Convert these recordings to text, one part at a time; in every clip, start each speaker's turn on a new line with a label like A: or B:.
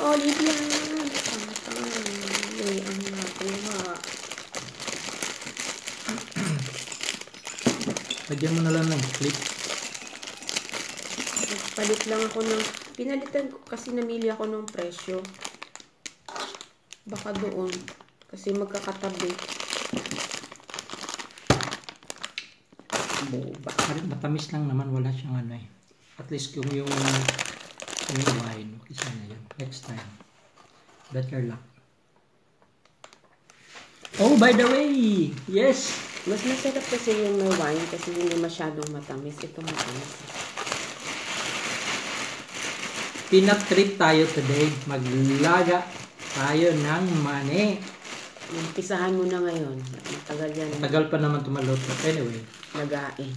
A: olive yan. Patay. Ang nakuha.
B: Lagyan mo na lang ng clip.
A: Nagpalit lang ako ng... Pinalitan ko kasi namili ako ng presyo. Baka doon. Kasi magkakatabi.
B: Matamis lang naman. Wala siyang ano eh. At least kung yung wine. Okay, sana yun. Next time. Better luck. Oh, by the way! Yes!
A: Mas masarap kasi yung may wine kasi hindi masyadong matamis. Ito matamis.
B: Peanut trip tayo today. Maglaga tayo ng mani.
A: Umpisahan mo na ngayon. Matagal yan.
B: Matagal pa naman tumaluto. Anyway.
A: Lagain.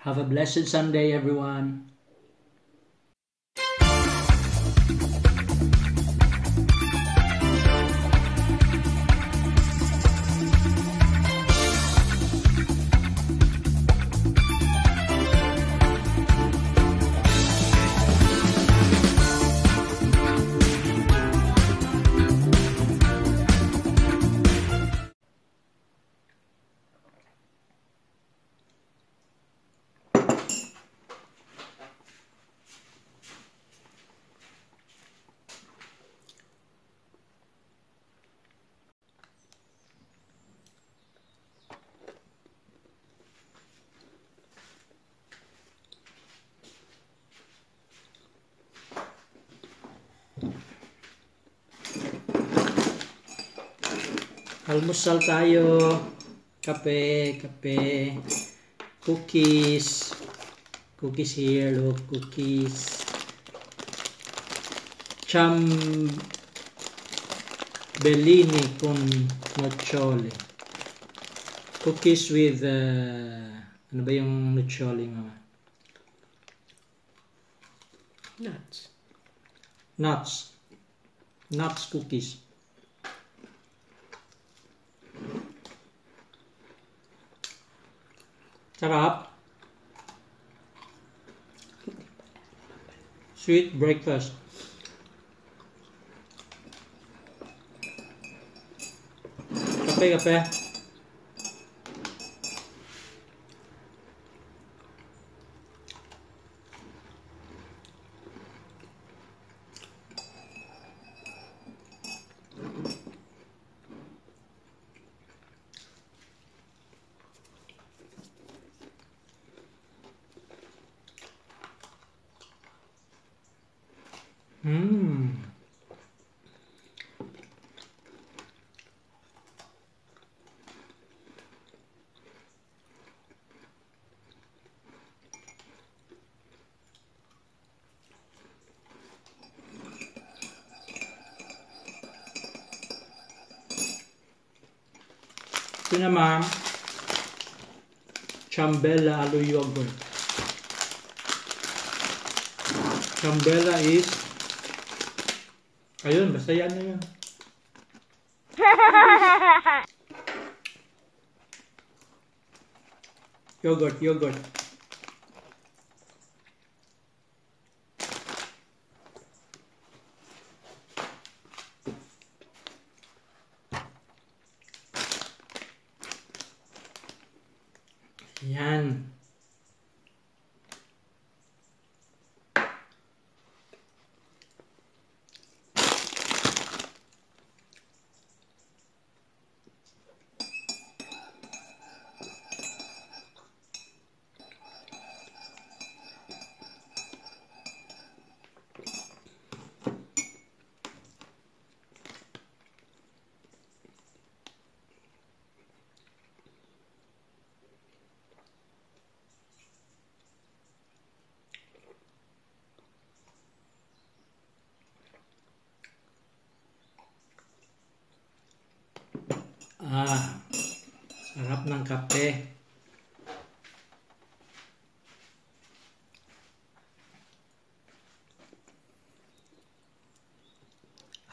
B: Have a blessed Sunday, everyone. Almusal tayo. Kape, cookies. Cookies here, look, cookies. Bellini con nocciole. Cookies with, ano ba yung nocciole nga? Nuts cookies. Sarap. Sweet breakfast. Kape. Ito naman, Chambella alo yogurt. Chambella is, ayun, basta yan na yun. Yogurt. Yan. Sarap ng kape.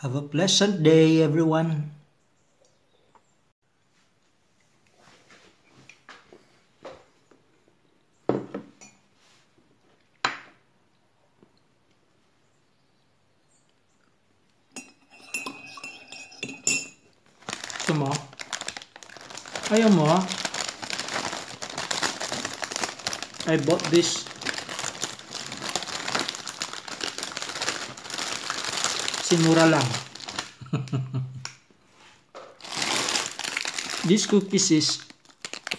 B: Have a pleasant day, everyone. Ayaw mo? I bought this sinura lang. This cookies is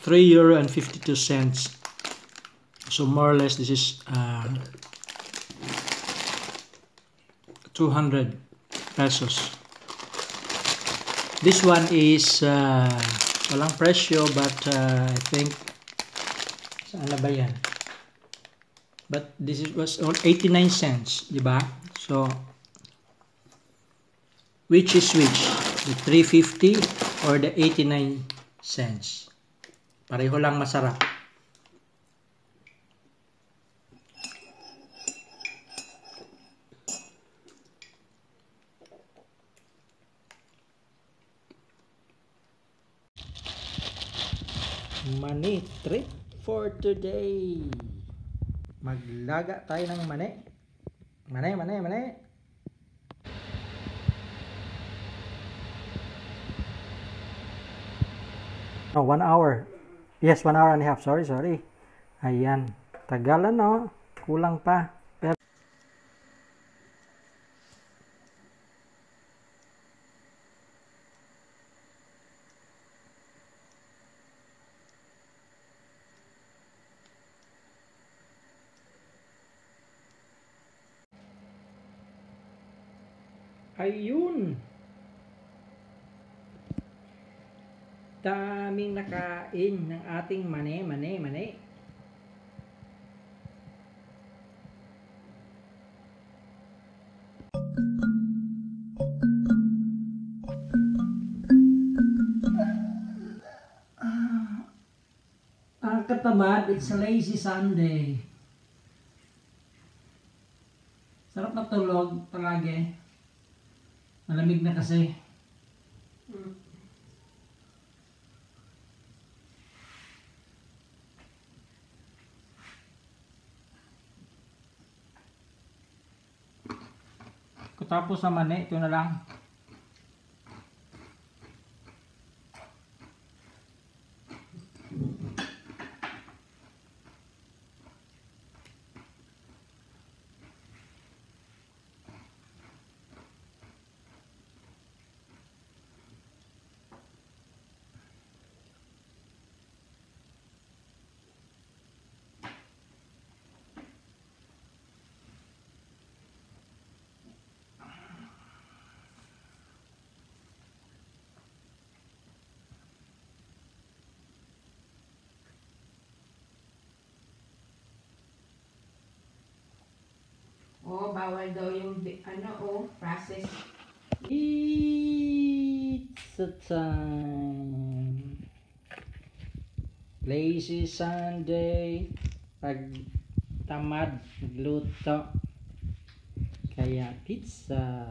B: €3.52. So more or less this is 200 pesos. This one is walang presyo, but I think saan na ba yan? But this was on 89 cents, di ba? So which is which? The 350 or the 89 cents? Pareho lang masarap. Money trip for today. Maglaga tayo ng mani. Mani. Oh, 1 hour. Yes, 1 hour and a half. Sorry. Ayan. Tagalan, no? Kulang pa. Pero ayun. Daming nakain ng ating mani. Ang katamad, it's a lazy Sunday. Sarap na tulog palagi. Malamig na kasi. Tapos sa mani, ito na lang.
A: Oh, bawal daw yung process.
B: Pizza time. Lazy Sunday. Pag tamad magluto. Kaya pizza.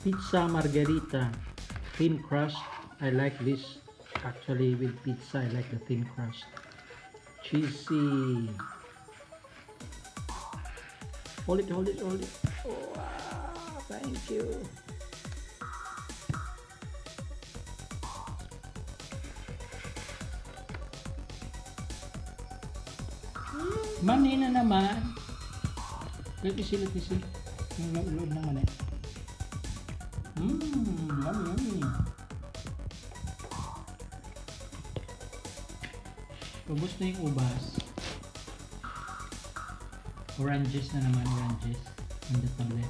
B: Pizza margherita, thin crust. I like this actually with pizza. I like the thin crust. Cheesy. Hold it, hold it, hold it. Oh, thank you. Mani na naman. Let me see. Yung load ng mani. Yummy. Ubus na yung ubas. Oranges na naman, oranges. On the tablet.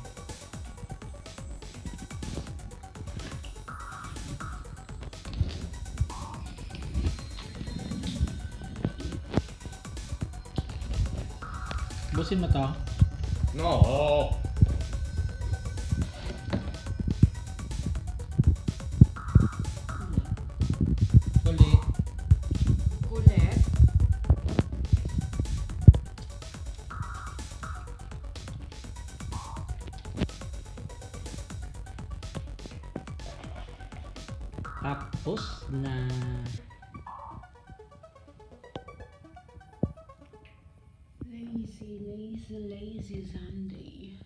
B: Ubusin mo to?
C: No.
B: Ulit.
A: Kulit.
B: Tapos na
A: Lazy Sunday.